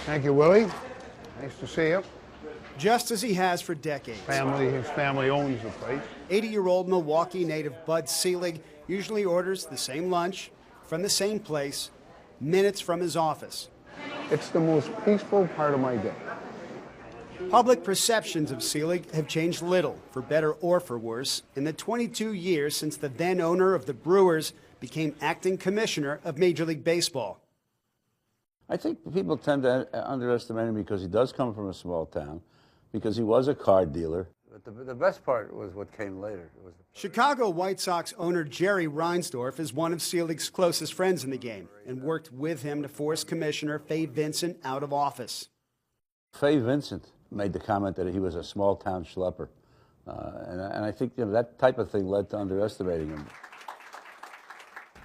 Thank you, Willie. Nice to see you. Just as he has for decades. His family owns the place. 80-year-old Milwaukee native Bud Selig usually orders the same lunch from the same place, minutes from his office. It's the most peaceful part of my day. Public perceptions of Selig have changed little, for better or for worse, in the 22 years since the then owner of the Brewers became acting commissioner of Major League Baseball. I think people tend to underestimate him because he does come from a small town, because he was a card dealer. But the best part was what came later. Chicago White Sox owner Jerry Reinsdorf is one of Selig's closest friends in the game and worked with him to force Commissioner Fay Vincent out of office. Fay Vincent made the comment that he was a small-town schlepper. And I think that type of thing led to underestimating him.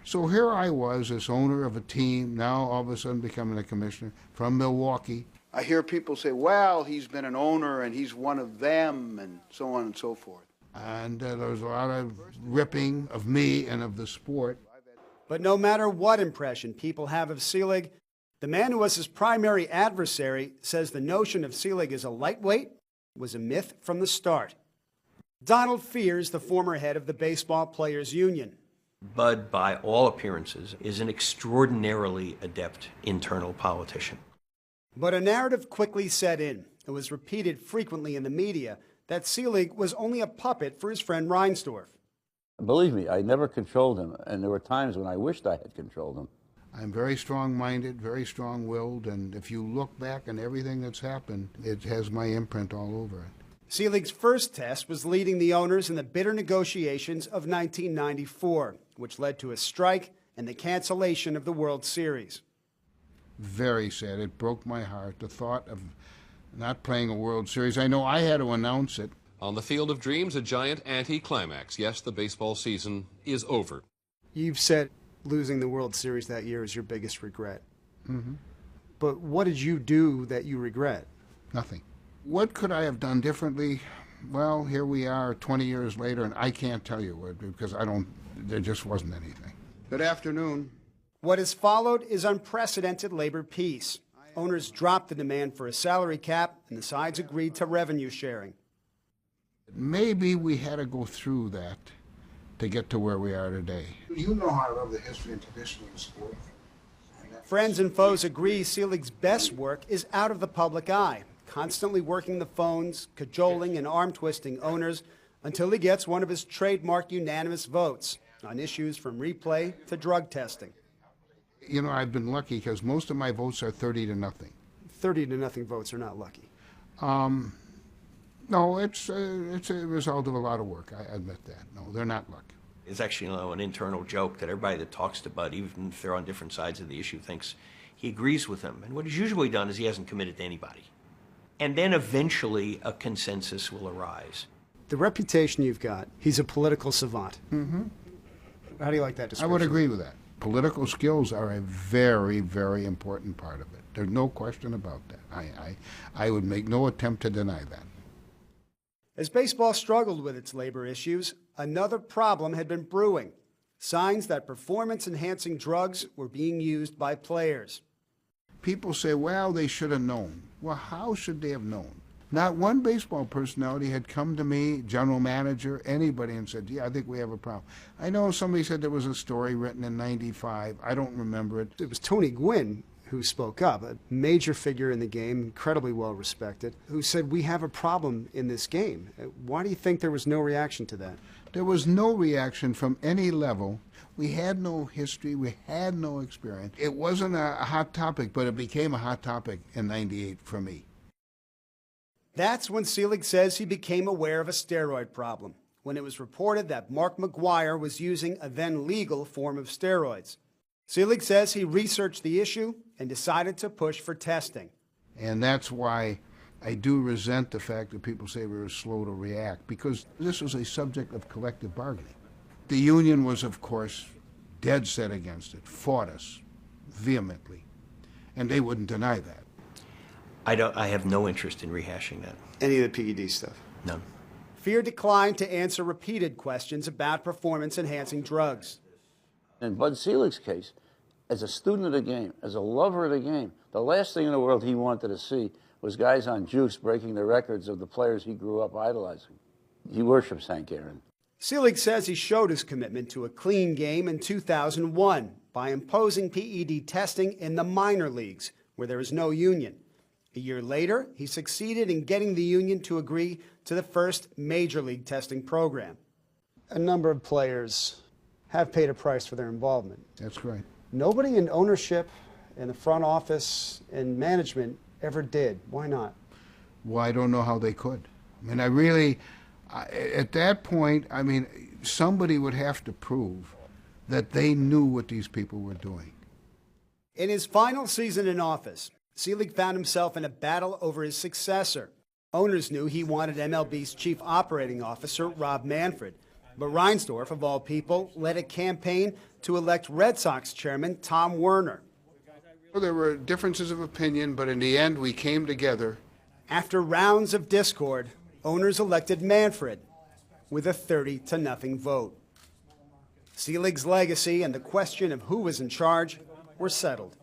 So here I was, as owner of a team, now all of a sudden becoming a commissioner from Milwaukee. I hear people say, well, he's been an owner and he's one of them, and so on and so forth. And there was a lot of ripping of me and of the sport. But no matter what impression people have of Selig, the man who was his primary adversary says the notion of Selig as a lightweight was a myth from the start. Donald Fears, the former head of the Baseball Players Union. Bud, by all appearances, is an extraordinarily adept internal politician. But a narrative quickly set in. It was repeated frequently in the media that Selig was only a puppet for his friend Reinsdorf. Believe me, I never controlled him, and there were times when I wished I had controlled him. I'm very strong-minded, very strong-willed, and if you look back on everything that's happened, it has my imprint all over it. Selig's first test was leading the owners in the bitter negotiations of 1994, which led to a strike and the cancellation of the World Series. Very sad. It broke my heart, the thought of not playing a World Series. I know I had to announce it. On the Field of Dreams, a giant anti-climax. Yes, the baseball season is over. You've said losing the World Series that year is your biggest regret. Mm-hmm. But what did you do that you regret? Nothing. What could I have done differently? Well, here we are 20 years later, and I can't tell you what, because there just wasn't anything. Good afternoon. What has followed is unprecedented labor peace. Owners dropped the demand for a salary cap, and the sides agreed to revenue sharing. Maybe we had to go through that to get to where we are today. You know how I love the history and tradition of the sport. Friends and foes agree Selig's best work is out of the public eye, constantly working the phones, cajoling and arm-twisting owners until he gets one of his trademark unanimous votes on issues from replay to drug testing. You know, I've been lucky because most of my votes are 30-0. 30-0 votes are not lucky. No, it's a result of a lot of work. I admit that. No, they're not lucky. It's actually an internal joke that everybody that talks to Bud, even if they're on different sides of the issue, thinks he agrees with them. And what he's usually done is he hasn't committed to anybody. And then eventually a consensus will arise. The reputation you've got, he's a political savant. Mm-hmm. How do you like that description? I would agree with that. Political skills are a very, very important part of it. There's no question about that. I would make no attempt to deny that. As baseball struggled with its labor issues, another problem had been brewing. Signs that performance-enhancing drugs were being used by players. People say, well, they should have known. Well, how should they have known? Not one baseball personality had come to me, general manager, anybody, and said, yeah, I think we have a problem. I know somebody said there was a story written in '95. I don't remember it. It was Tony Gwynn who spoke up, a major figure in the game, incredibly well respected, who said, we have a problem in this game. Why do you think there was no reaction to that? There was no reaction from any level. We had no history. We had no experience. It wasn't a hot topic, but it became a hot topic in '98 for me. That's when Selig says he became aware of a steroid problem, when it was reported that Mark McGwire was using a then legal form of steroids. Selig says he researched the issue and decided to push for testing. And that's why I do resent the fact that people say we were slow to react, because this was a subject of collective bargaining. The union was, of course, dead set against it, fought us vehemently, and they wouldn't deny that. I have no interest in rehashing that. Any of the PED stuff? None. Fear declined to answer repeated questions about performance-enhancing drugs. In Bud Selig's case, As a student of the game, as a lover of the game, the last thing in the world he wanted to see was guys on juice breaking the records of the players he grew up idolizing. He worships Hank Aaron. Selig says he showed his commitment to a clean game in 2001 by imposing PED testing in the minor leagues, where there is no union. A year later, he succeeded in getting the union to agree to the first major league testing program. A number of players have paid a price for their involvement. That's right. Nobody in ownership, in the front office, in management ever did. Why not? Well, I don't know how they could. I mean, at that point, I mean, somebody would have to prove that they knew what these people were doing. In his final season in office, Selig found himself in a battle over his successor. Owners knew he wanted MLB's chief operating officer, Rob Manfred, but Reinsdorf, of all people, led a campaign to elect Red Sox chairman Tom Werner. There were differences of opinion, but in the end, we came together. After rounds of discord, owners elected Manfred with a 30-0 vote. Selig's legacy and the question of who was in charge were settled.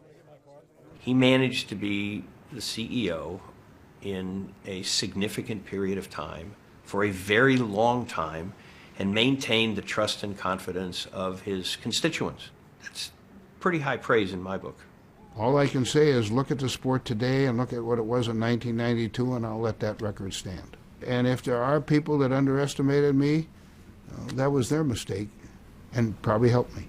He managed to be the CEO in a significant period of time, for a very long time, and maintained the trust and confidence of his constituents. That's pretty high praise in my book. All I can say is look at the sport today and look at what it was in 1992, and I'll let that record stand. And if there are people that underestimated me, that was their mistake and probably helped me.